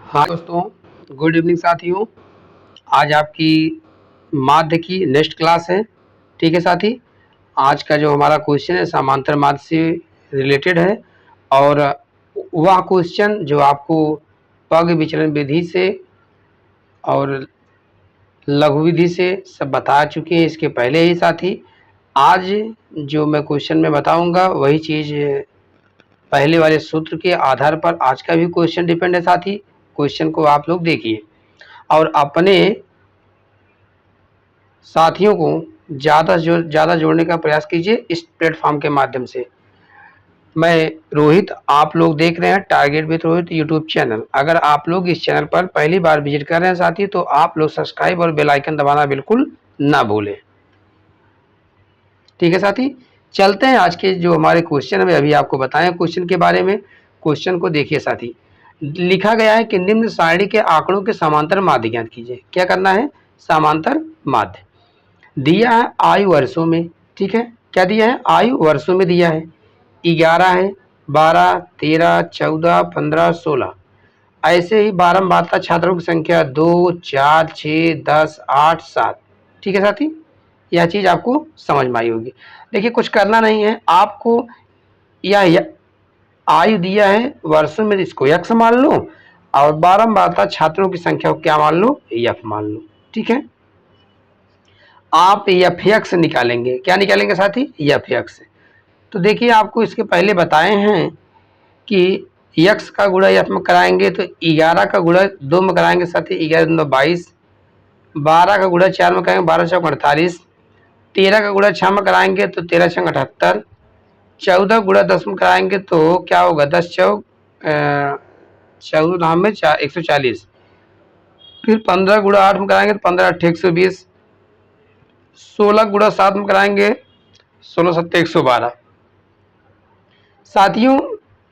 हाँ दोस्तों, good evening साथियों। आज आपकी माध्य की नेक्स्ट क्लास है। ठीक है साथी, आज का जो हमारा क्वेश्चन है समांतर माध्य से रिलेटेड है और वह क्वेश्चन जो आपको पग विचलन विधि से और लघु विधि से सब बता चुके हैं इसके पहले ही साथी। आज जो मैं क्वेश्चन में बताऊंगा वही चीज़ पहले वाले सूत्र के आधार पर आज का भी क्वेश्चन डिपेंड है साथी। क्वेश्चन को आप लोग देखिए और अपने साथियों को ज़्यादा जोड़ने का प्रयास कीजिए इस प्लेटफॉर्म के माध्यम से। मैं रोहित, आप लोग देख रहे हैं target with Rohit YouTube channel. अगर आप लोग इस चैनल पर पहली बार विजिट कर रहे हैं साथी तो आप लोग सब्सक्राइब और बेल आइकन दबाना बिल्कुल ना भूलें। ठीक है साथी, चलते हैं आज के जो हमारे क्वेश्चन है अभी आपको बताएं क्वेश्चन के बारे में। क्वेश्चन को देखिए साथी, लिखा गया है कि निम्न सारणी के आंकड़ों के समांतर माध्य ज्ञात कीजिए। क्या करना है? समांतर माध्य दिया है आयु वर्षों में। ठीक है, क्या दिया है? आयु वर्षों में दिया है। 11 है, 12, 13, 14, 15, 16। ऐसे ही बारंबारता छात्रों की संख्या 2, 4, 6, 10, 8, 7। ठीक है साथी, यह चीज़ आपको समझ में आई होगी। देखिए कुछ करना नहीं है आपको, यह आयु दिया है वर्षों में, इसको यक्ष मान लो और बारंबारता छात्रों की संख्या को क्या मान लो? यफ मान लो। ठीक है, आप यफ निकालेंगे। क्या निकालेंगे साथी? यफ। तो देखिए आपको इसके पहले बताए हैं कि यक्स का गुणा यफ में कराएंगे तो 11 का गुणा 2 में कराएंगे साथी, 11 2 22। 12 का गुणा 4 में कराएंगे, 12 4 48। 13 का गुणा 6 में कराएंगे तो 13 6 78। 14 गुणा 10 में कराएंगे तो क्या होगा? 10 चौक 14 धाम में 140। फिर 15 गुणा 8 में कराएंगे तो 15 8 120। 16 गुणा 7 में कराएंगे 16 7 112। साथियों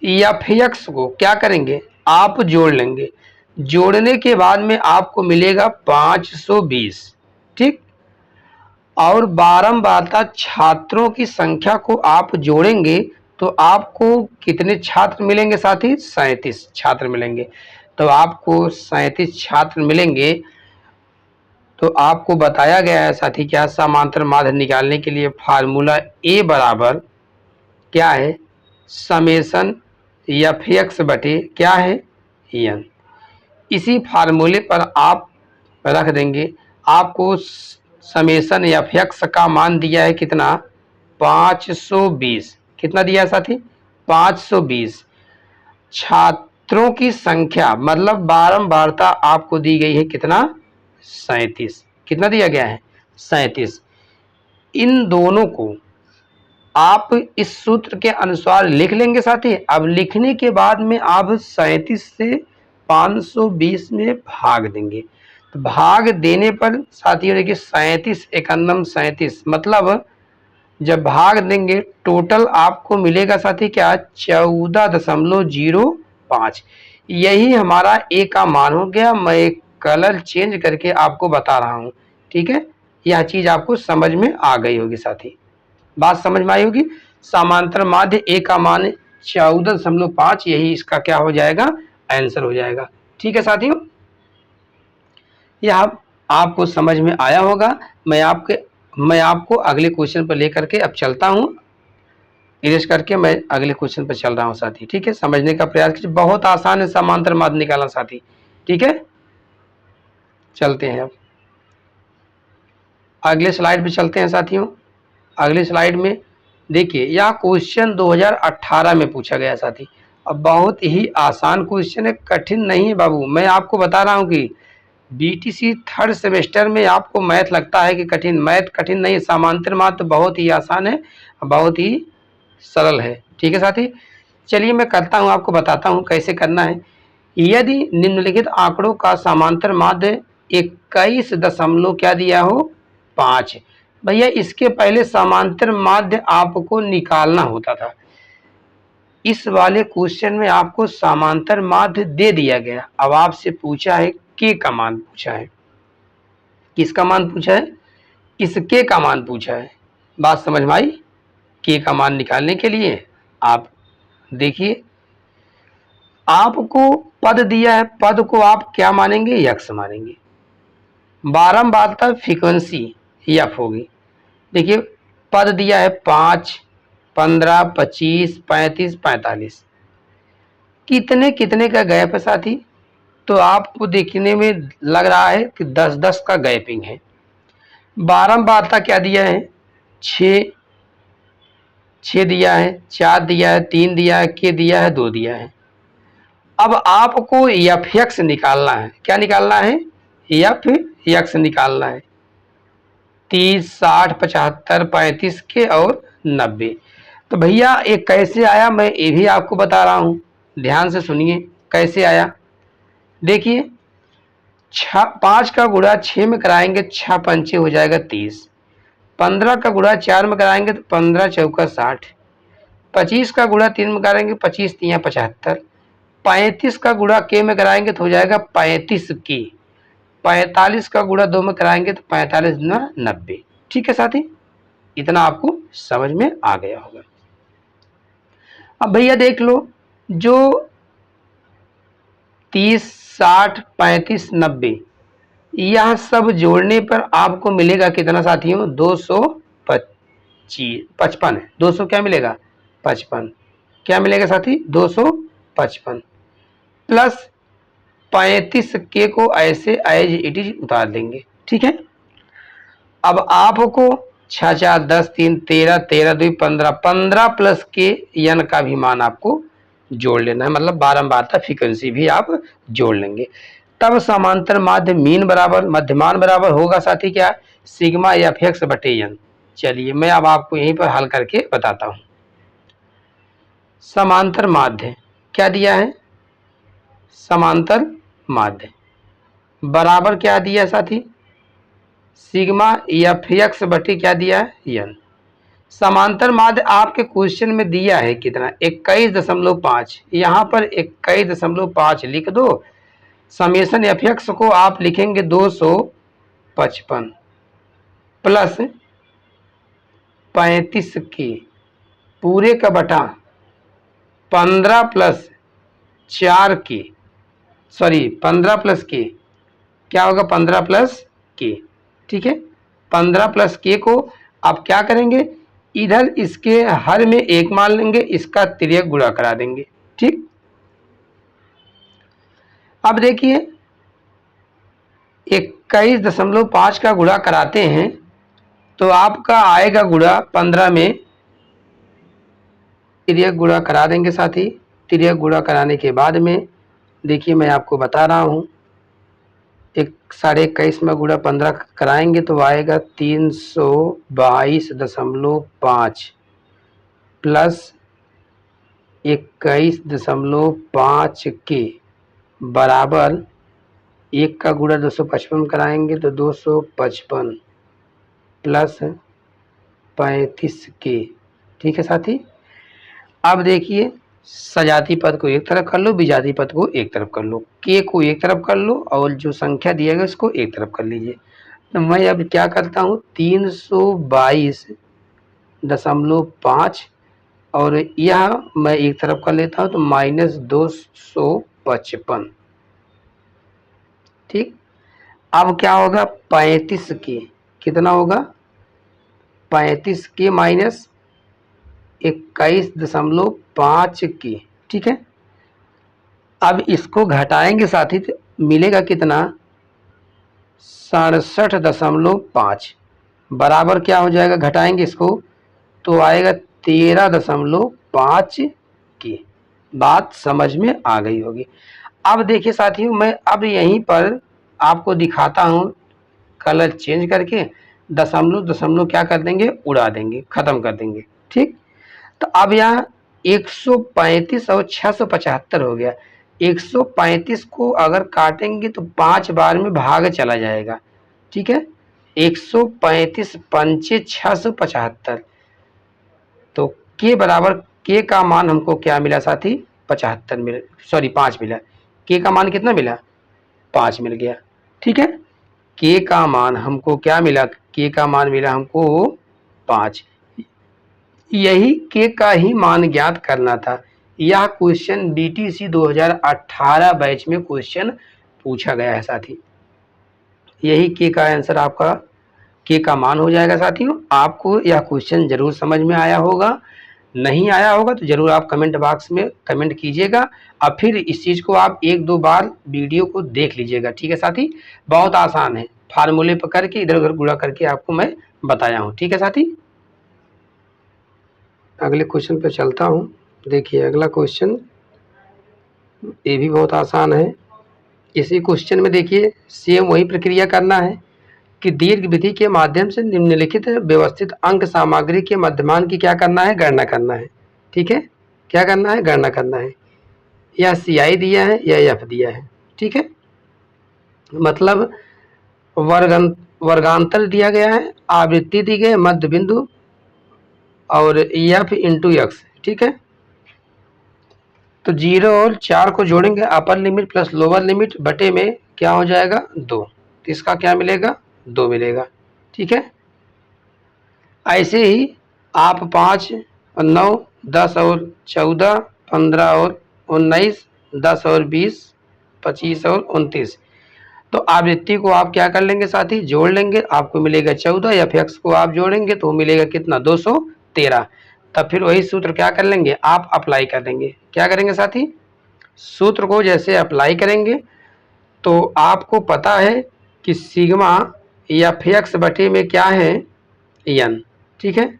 यफ को क्या करेंगे? आप जोड़ लेंगे। जोड़ने के बाद में आपको मिलेगा 520। ठीक, और बारंबारता छात्रों की संख्या को आप जोड़ेंगे तो आपको कितने छात्र मिलेंगे साथी? 37 छात्र मिलेंगे। तो आपको 37 छात्र मिलेंगे। तो आपको बताया गया है साथी क्या? समांतर माध्य निकालने के लिए फार्मूला ए बराबर क्या है? समेशन यफ बटे क्या है? एन। इसी फार्मूले पर आप रख देंगे। आपको समेशन यफ का मान दिया है कितना? 520। कितना दिया है साथी? 520। छात्रों की संख्या मतलब बारंबारता आपको दी गई है कितना? 37। कितना दिया गया है? 37। इन दोनों को आप इस सूत्र के अनुसार लिख लेंगे साथी। अब लिखने के बाद में आप 37 से 520 में भाग देंगे। तो भाग देने पर साथियों देखिए 37 एकंदम 37, मतलब जब भाग देंगे टोटल आपको मिलेगा साथी क्या? 14.05। यही हमारा ए का मान हो गया। मैं कलर चेंज करके आपको बता रहा हूँ। ठीक है, यह चीज आपको समझ में आ गई होगी साथी, बात समझ में आई होगी। समांतर माध्य ए का मान 14.5, यही इसका क्या हो जाएगा? आंसर हो जाएगा। ठीक है साथियों, यह आपको समझ में आया होगा। मैं आपको अगले क्वेश्चन पर लेकर के अब चलता हूं। इरेज करके मैं अगले क्वेश्चन पर चल रहा हूं साथी। ठीक है, समझने का प्रयास कीजिए, बहुत आसान है समांतर माध्य निकालना साथी। ठीक है, चलते हैं अब अगले स्लाइड पे चलते हैं साथियों। अगले स्लाइड में देखिए यह क्वेश्चन 2018 में पूछा गया साथी। अब बहुत ही आसान क्वेश्चन है, कठिन नहीं है बाबू। मैं आपको बता रहा हूँ कि बीटीसी थर्ड सेमेस्टर में आपको मैथ लगता है कि कठिन, मैथ कठिन नहीं है। समांतर माध्य तो बहुत ही आसान है, बहुत ही सरल है। ठीक है साथी, चलिए मैं करता हूँ, आपको बताता हूँ कैसे करना है। यदि निम्नलिखित आंकड़ों का समांतर माध्य 21 दशमलव क्या दिया हो? 5। भैया इसके पहले समांतर माध्य आपको निकालना होता था। इस वाले क्वेश्चन में आपको समांतर माध्य दे दिया गया। अब आपसे पूछा है के का मान पूछा है। किसका मान पूछा है? इसके का मान पूछा है। बात समझ में आई? के का मान निकालने के लिए आप देखिए आपको पद दिया है, पद को आप क्या मानेंगे, यक्स मानेंगे। बारंबारता फ्रीक्वेंसी एफ होगी। देखिए पद दिया है 5, 15, 25, 35, 45, कितने कितने का गैप है साथी, तो आपको देखने में लग रहा है कि 10-10 का गैपिंग है। बारंबारता क्या दिया है, 6 दिया है, 4 दिया है, 3 दिया है, के दिया है, 2 दिया है। अब आपको एफ एक्स निकालना है, क्या निकालना है, एफ एक्स निकालना है। 30, 60, 75, 35 के और 90। तो भैया ये कैसे आया, मैं ये भी आपको बता रहा हूँ, ध्यान से सुनिए कैसे आया। देखिए 5 का गुणा 6 में कराएंगे, 6 पंचे हो जाएगा 30। 15 का गुणा 4 में कराएंगे तो 15 चौका 60। 25 का गुणा 3 में कराएंगे, 25 तियाँ 75। 35 का गुणा के में कराएंगे तो हो जाएगा 35 के। 45 का गुणा 2 में कराएंगे तो 45 दूना 90। ठीक है साथी, इतना आपको समझ में आ गया होगा। अब भैया देख लो, जो 30, 60, 35, 90 यह सब जोड़ने पर आपको मिलेगा कितना साथियों, 255। 200 क्या मिलेगा, 55। क्या मिलेगा साथी, 255 प्लस 35 के को ऐसे एज इट इज उतार देंगे। ठीक है, अब आपको 6 4 10 3 13 13 2 15 15 प्लस के यन का भी मान आपको जोड़ लेना है, मतलब बारंबारता फ्रीक्वेंसी भी आप जोड़ लेंगे। तब समांतर माध्य मीन बराबर मध्यमान बराबर होगा साथी क्या, सिग्मा एफ एक्स बटे एन। चलिए मैं अब आपको यहीं पर हल करके बताता हूं। समांतर माध्य क्या दिया है, समांतर माध्य बराबर क्या दिया साथी, सिग्मा एफ एक्स बटे क्या दिया है, एन। समांतर माध्य आपके क्वेश्चन में दिया है कितना, 21.5। यहाँ पर 21.5 लिख दो। समेशन एफ एक्स को आप लिखेंगे 255 प्लस 35 के पूरे का बटा 15 प्लस 4 के, सॉरी 15 प्लस के, क्या होगा 15 प्लस के। ठीक है, 15 प्लस के को आप क्या करेंगे, इधर इसके हर में 1 मान लेंगे, इसका तिर्यक गुणा करा देंगे। ठीक, अब देखिए 21.5 का गुणा कराते हैं तो आपका आएगा गुणा 15 में, तिर्यक गुणा करा देंगे साथी। तिर्यक गुणा कराने के बाद में देखिए मैं आपको बता रहा हूँ, 21.5 में गुणा 15 कराएंगे तो आएगा 322.5 प्लस 21.5 के बराबर 1 का गुणा 255 कराएंगे तो 255 प्लस 35 के। ठीक है साथी, अब देखिए सजाती पद को एक तरफ कर लो, विजाती पद को एक तरफ कर लो, के को एक तरफ कर लो और जो संख्या दिया गया उसको एक तरफ कर लीजिए। तो मैं अब क्या करता हूँ, 322.5 और यह मैं एक तरफ कर लेता हूँ तो -255। ठीक, अब क्या होगा 35 के, कितना होगा 35 के माइनस 21.5 की। ठीक है, अब इसको घटाएंगे साथी तो मिलेगा कितना 67.5 बराबर क्या हो जाएगा, घटाएंगे इसको तो आएगा 13.5 की। बात समझ में आ गई होगी। अब देखिए साथियों मैं अब यहीं पर आपको दिखाता हूँ, कलर चेंज करके दशमलव दशमलव क्या कर देंगे, उड़ा देंगे, खत्म कर देंगे। ठीक, तो अब यहाँ 135 और 675 हो गया। 135 को अगर काटेंगे तो 5 बार में भाग चला जाएगा। ठीक है, 135 पंचे 675, तो के बराबर के का मान हमको क्या मिला साथी, 75 मिला, सॉरी 5 मिला। के का मान कितना मिला, 5 मिल गया। ठीक है, के का मान हमको क्या मिला, के का मान मिला हमको 5। यही के का ही मान ज्ञात करना था, यह क्वेश्चन बीटीसी 2018 बैच में क्वेश्चन पूछा गया है साथी। यही के का आंसर आपका के का मान हो जाएगा साथियों। आपको यह क्वेश्चन जरूर समझ में आया होगा, नहीं आया होगा तो जरूर आप कमेंट बॉक्स में कमेंट कीजिएगा और फिर इस चीज़ को आप 1-2 बार वीडियो को देख लीजिएगा। ठीक है साथी, बहुत आसान है, फार्मूले पर करके इधर उधर गुणा करके आपको मैं बताया हूँ। ठीक है साथी, अगले क्वेश्चन पर चलता हूँ। देखिए अगला क्वेश्चन ये भी बहुत आसान है। इसी क्वेश्चन में देखिए सेम वही प्रक्रिया करना है कि दीर्घ विधि के माध्यम से निम्नलिखित व्यवस्थित अंक सामग्री के मध्यमान की क्या करना है, गणना करना है। ठीक है, क्या करना है, गणना करना है। या CI दिया है या F दिया है। ठीक है, मतलब वर्गांतर दिया गया है, आवृत्ति दी गई है, मध्य बिंदु और F इंटू एक्स। ठीक है, तो 0 और 4 को जोड़ेंगे, अपर लिमिट प्लस लोअर लिमिट बटे में क्या हो जाएगा 2, तो इसका क्या मिलेगा 2 मिलेगा। ठीक है, ऐसे ही आप 5 और 9 10 और 14 15 और 19 10 और 20 25 और 29, तो आवृत्ति को आप क्या कर लेंगे साथी, जोड़ लेंगे, आपको मिलेगा 14 या फिर को आप जोड़ेंगे तो मिलेगा कितना 213। तब फिर वही सूत्र क्या कर लेंगे, आप अप्लाई कर देंगे। क्या करेंगे साथी, सूत्र को जैसे अप्लाई करेंगे तो आपको पता है कि सिग्मा या फिक्स बटे में क्या है एन। ठीक है,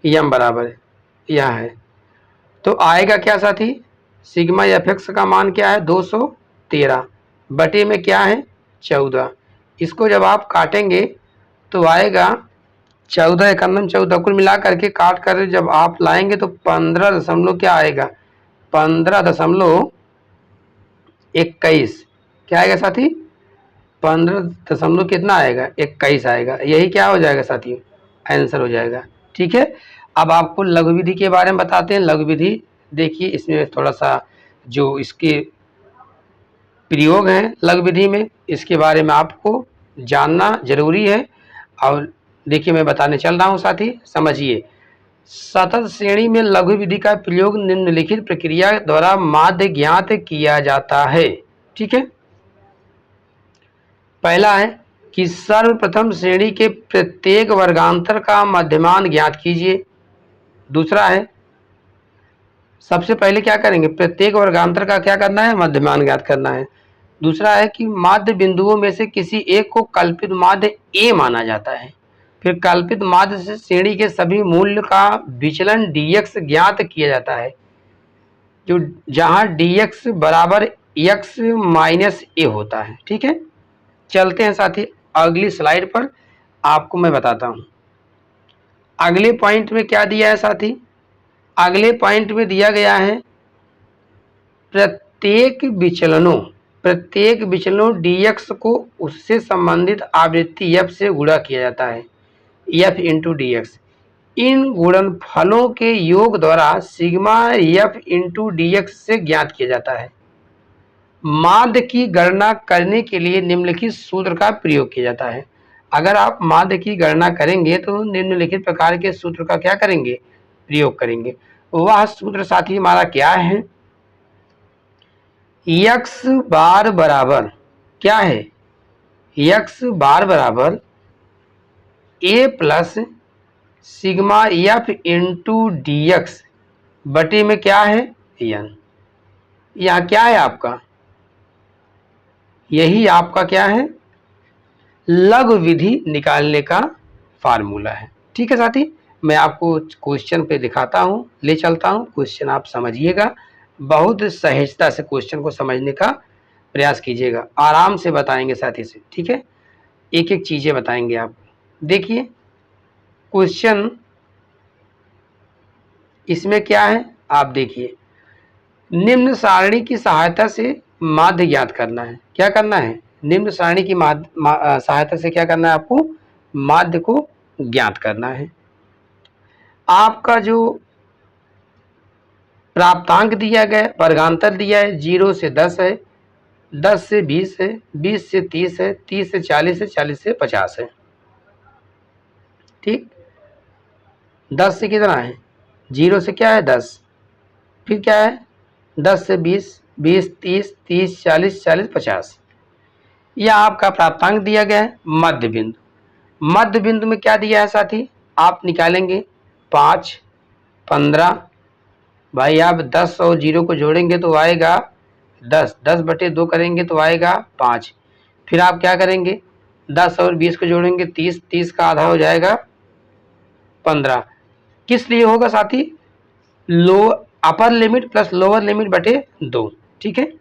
एम बराबर यह है, तो आएगा क्या साथी, सिग्मा एफ एक्स का मान क्या है 213 बटे में क्या है 14। इसको जब आप काटेंगे तो आएगा 14 एकम 14, कुल मिला करके काट कर जब आप लाएंगे तो 15 दशमलव क्या आएगा 15.21। क्या आएगा साथी, 15 दशमलव कितना आएगा 21 आएगा। यही क्या हो जाएगा साथियों, आंसर हो जाएगा। ठीक है, अब आपको लघु विधि के बारे में बताते हैं। लघु विधि देखिए इसमें थोड़ा सा जो इसके प्रयोग हैं लघु विधि में, इसके बारे में आपको जानना जरूरी है। और देखिए मैं बताने चल रहा हूँ साथी, समझिए। सतत श्रेणी में लघु विधि का प्रयोग निम्नलिखित प्रक्रिया द्वारा माध्य ज्ञात किया जाता है। ठीक है, पहला है कि सर्वप्रथम श्रेणी के प्रत्येक वर्गांतर का मध्यमान ज्ञात कीजिए। दूसरा है, सबसे पहले क्या करेंगे, प्रत्येक वर्गांतर का क्या करना है, मध्यमान ज्ञात करना है। दूसरा है कि माध्य बिंदुओं में से किसी एक को कल्पित माध्य ए माना जाता है। फिर कल्पित माध्य से श्रेणी के सभी मूल्य का विचलन dx ज्ञात किया जाता है, जो जहां dx बराबर x माइनस ए होता है। ठीक है, चलते हैं साथी अगली स्लाइड पर, आपको मैं बताता हूं अगले पॉइंट में क्या दिया है साथी। अगले पॉइंट में दिया गया है प्रत्येक विचलनों dx को उससे संबंधित आवृत्ति f से गुणा किया जाता है, f इंटू डी एक्स। इन गुणनफलों के योग द्वारा sigma f into D x से ज्ञात किया जाता है। माध्य की गणना करने के लिए निम्नलिखित सूत्र का प्रयोग किया जाता है। अगर आप माध्य की गणना करेंगे तो निम्नलिखित प्रकार के सूत्र का क्या करेंगे, प्रयोग करेंगे। वह सूत्र साथी हमारा क्या है, x बार बराबर क्या है, x बार बराबर a plus sigma f into D x बटे में क्या है n। यहाँ क्या है आपका, यही आपका क्या है लघु विधि निकालने का फार्मूला है। ठीक है साथी, मैं आपको क्वेश्चन पे दिखाता हूँ, ले चलता हूँ, क्वेश्चन आप समझिएगा, बहुत सहजता से क्वेश्चन को समझने का प्रयास कीजिएगा, आराम से बताएंगे साथी से। ठीक है, एक एक चीजें बताएंगे आपको। देखिए क्वेश्चन इसमें क्या है, आप देखिए निम्न सारणी की सहायता से माध्य ज्ञात करना है। क्या करना है, निम्न सारणी की सहायता से क्या करना है आपको, माध्य को ज्ञात करना है। आपका जो प्राप्तांक दिया गया, वर्गांतर दिया है 0 से 10 है, 10 से 20 है, 20 से 30 है, 30 से 40 है, 40 से 50 है। ठीक, 10 से कितना है, 0 से क्या है 10, फिर क्या है 10 से 20, 20, 30, 30, 40, 40, 50। यह आपका प्राप्तांक दिया गया है मध्य बिंदु। मध्य बिंदु में क्या दिया है साथी, आप निकालेंगे 5, 15। भाई आप 10 और 0 को जोड़ेंगे तो आएगा 10, 10/2 करेंगे तो आएगा 5। फिर आप क्या करेंगे 10 और 20 को जोड़ेंगे 30, 30 का आधा हो जाएगा 15। किस लिए होगा साथी, लो upper limit plus lower limit बटे 2। ठीक है,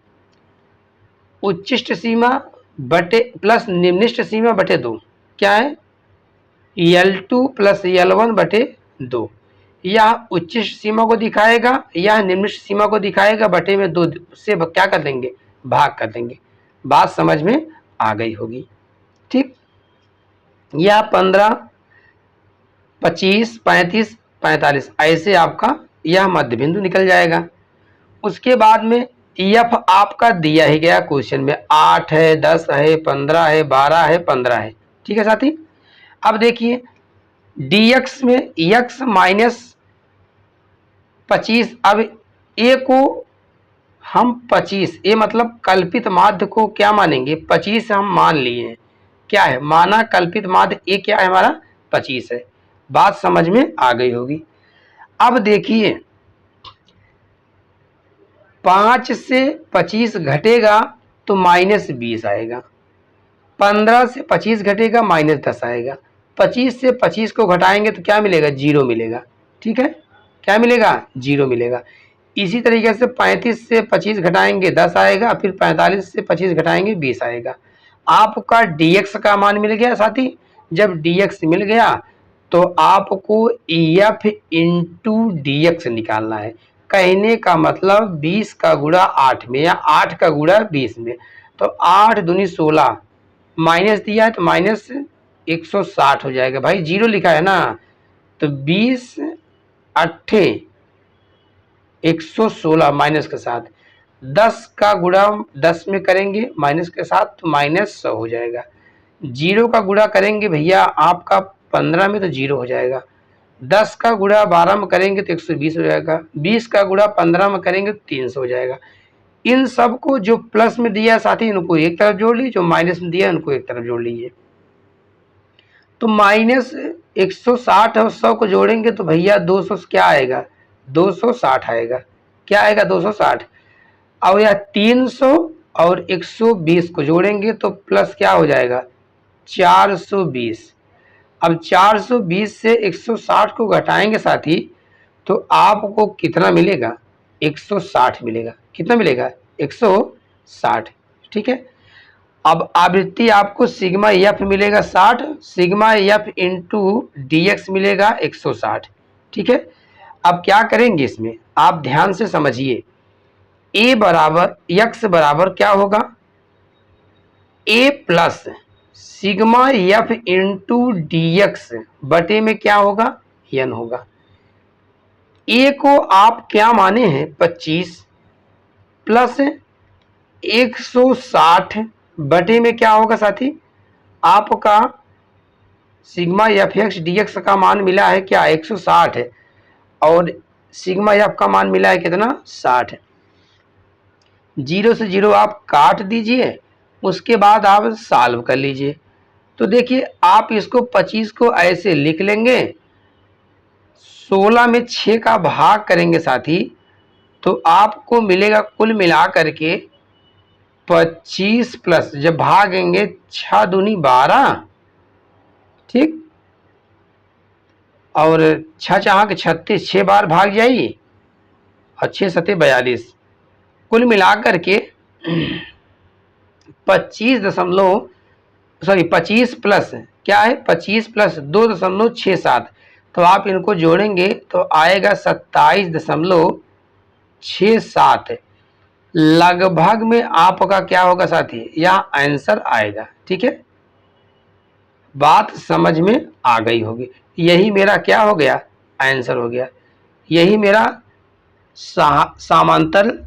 उच्चिष्ट सीमा बटे प्लस निम्निष्ट सीमा बटे 2 क्या है L2 प्लस L1 बटे 2। यह उच्चिष्ट सीमा को दिखाएगा, यह निम्निष्ट सीमा को दिखाएगा, बटे में 2 से क्या कर देंगे, भाग कर देंगे। बात समझ में आ गई होगी। ठीक, यह 15, 25, 35, 45 ऐसे आपका यह मध्य बिंदु निकल जाएगा। उसके बाद में एफ आपका दिया ही गया क्वेश्चन में, 8 है, 10 है, 15 है, 12 है, 15 है। ठीक है साथी, अब देखिए dx में x माइनस 25। अब ए को हम 25, ए मतलब कल्पित माध्य को क्या मानेंगे 25 हम मान लिए हैं। क्या है माना कल्पित माध्य ए क्या है हमारा 25 है। बात समझ में आ गई होगी। अब देखिए 5 से 25 घटेगा तो -20 आएगा, 15 से 25 घटेगा -10 आएगा, 25 से 25 को घटाएंगे तो क्या मिलेगा 0 मिलेगा। ठीक है, क्या मिलेगा 0 मिलेगा। इसी तरीके से 35 से 25 घटाएंगे 10 आएगा, फिर 45 से 25 घटाएंगे 20 आएगा। आपका dx का मान मिल गया साथी। जब dx मिल गया तो आपको एफ इंटू dx निकालना है। कहने का मतलब 20 का गुणा 8 में या 8 का गुणा 20 में, तो 8 दूनी 16 माइनस दिया है तो माइनस 160 हो जाएगा। भाई 0 लिखा है ना, तो 20 अट्ठे 116 माइनस के साथ, 10 का गुणा 10 में करेंगे माइनस के साथ तो -100 हो जाएगा। 0 का गुणा करेंगे भैया आपका 15 में तो 0 हो जाएगा। 10 का गुणा 12 में करेंगे तो 120 हो जाएगा। 20 का गुणा 15 में करेंगे तो 300 हो जाएगा। इन सब को जो प्लस में दिया साथी इनको एक तरफ जोड़ लीजिए, जो माइनस में दिया इनको एक तरफ जोड़ लीजिए। तो -160 और 100 को जोड़ेंगे तो भैया 200 क्या आएगा 260 आएगा। क्या आएगा 260। और यह 300 और 120 को जोड़ेंगे तो प्लस क्या हो जाएगा 420। अब 420 से 160 को घटाएंगे साथी तो आपको कितना मिलेगा 160 मिलेगा। कितना मिलेगा 160। ठीक है, अब आवृत्ति आपको सिग्मा एफ मिलेगा 60, सिग्मा एफ इंटू dx मिलेगा 160। ठीक है, अब क्या करेंगे इसमें आप ध्यान से समझिए। a बराबर x बराबर क्या होगा a plus sigma F into dx बटे में क्या होगा n होगा। a को आप क्या माने हैं 25 प्लस 160 बटे में क्या होगा साथी आपका sigma F x D x का मान मिला है क्या 160 है, और सिग्मा एफ का मान मिला है कितना 60 है। 0 से 0 आप काट दीजिए, उसके बाद आप सॉल्व कर लीजिए। तो देखिए आप इसको 25 को ऐसे लिख लेंगे, 16 में 6 का भाग करेंगे साथी तो आपको मिलेगा कुल मिला करके 25 प्लस जब भागेंगे 6 दूनी 12। ठीक, और 6 चाह के 36, 6 बार भाग जाइए और 6 सते 42। कुल मिलाकर के 25 प्लस क्या है 25 प्लस 2.67, तो आप इनको जोड़ेंगे तो आएगा 27.67। लगभग में आपका क्या होगा साथी यह आंसर आएगा। ठीक है, बात समझ में आ गई होगी। यही मेरा क्या हो गया आंसर हो गया। यही मेरा समांतर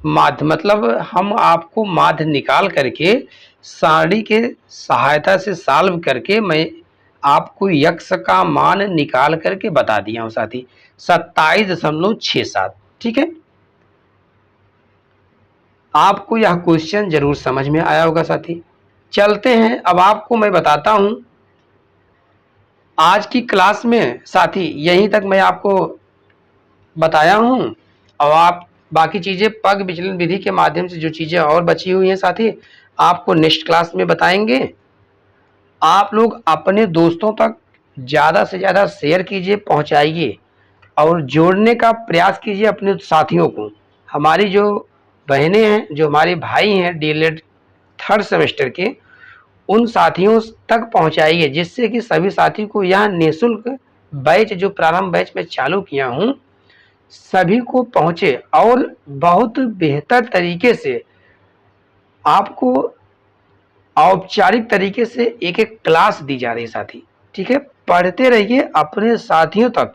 माध्य, मतलब हम आपको माध्य निकाल करके सारणी के सहायता से सॉल्व करके मैं आपको यक्ष का मान निकाल करके बता दिया हूँ साथी 27.67। ठीक है। आपको यह क्वेश्चन जरूर समझ में आया होगा साथी। चलते हैं, अब आपको मैं बताता हूं आज की क्लास में साथी, यहीं तक मैं आपको बताया हूं। और आप बाकी चीजें पग विचलन विधि के माध्यम से जो चीजें और बची हुई हैं साथी, आपको नेक्स्ट क्लास में बताएंगे। आप लोग अपने दोस्तों तक ज़्यादा से ज़्यादा शेयर कीजिए, पहुंचाइए और जोड़ने का प्रयास कीजिए अपने साथियों को। हमारी जो बहनें हैं, जो हमारे भाई हैं डीएलएड थर्ड सेमेस्टर के, उन साथियों तक पहुंचाइए, जिससे कि सभी साथी को यह निःशुल्क बैच जो प्रारंभ बैच में चालू किया हूं, सभी को पहुंचे और बहुत बेहतर तरीके से आपको औपचारिक तरीके से एक एक क्लास दी जा रही है साथी। ठीक है, पढ़ते रहिए, अपने साथियों तक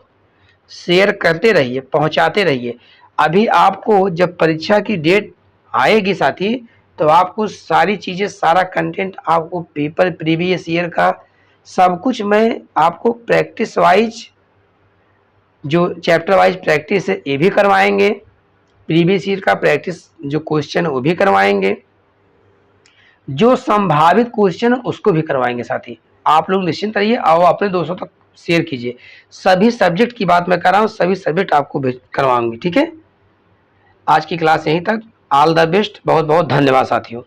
शेयर करते रहिए, पहुंचाते रहिए। अभी आपको जब परीक्षा की डेट आएगी साथी, तो आपको सारी चीज़ें, सारा कंटेंट, आपको पेपर प्रीवियस ईयर का सब कुछ मैं आपको प्रैक्टिस वाइज, जो चैप्टर वाइज प्रैक्टिस है ये भी करवाएंगे, प्रीवियस ईयर का प्रैक्टिस जो क्वेश्चन वो भी करवाएंगे, जो संभावित क्वेश्चन उसको भी करवाएंगे साथी। आप लोग निश्चिंत रहिए और अपने दोस्तों तक शेयर कीजिए। सभी सब्जेक्ट की बात मैं कर रहा हूँ, सभी सब्जेक्ट आपको करवाऊंगी। ठीक है, आज की क्लास यहीं तक। ऑल द बेस्ट, बहुत बहुत धन्यवाद साथियों।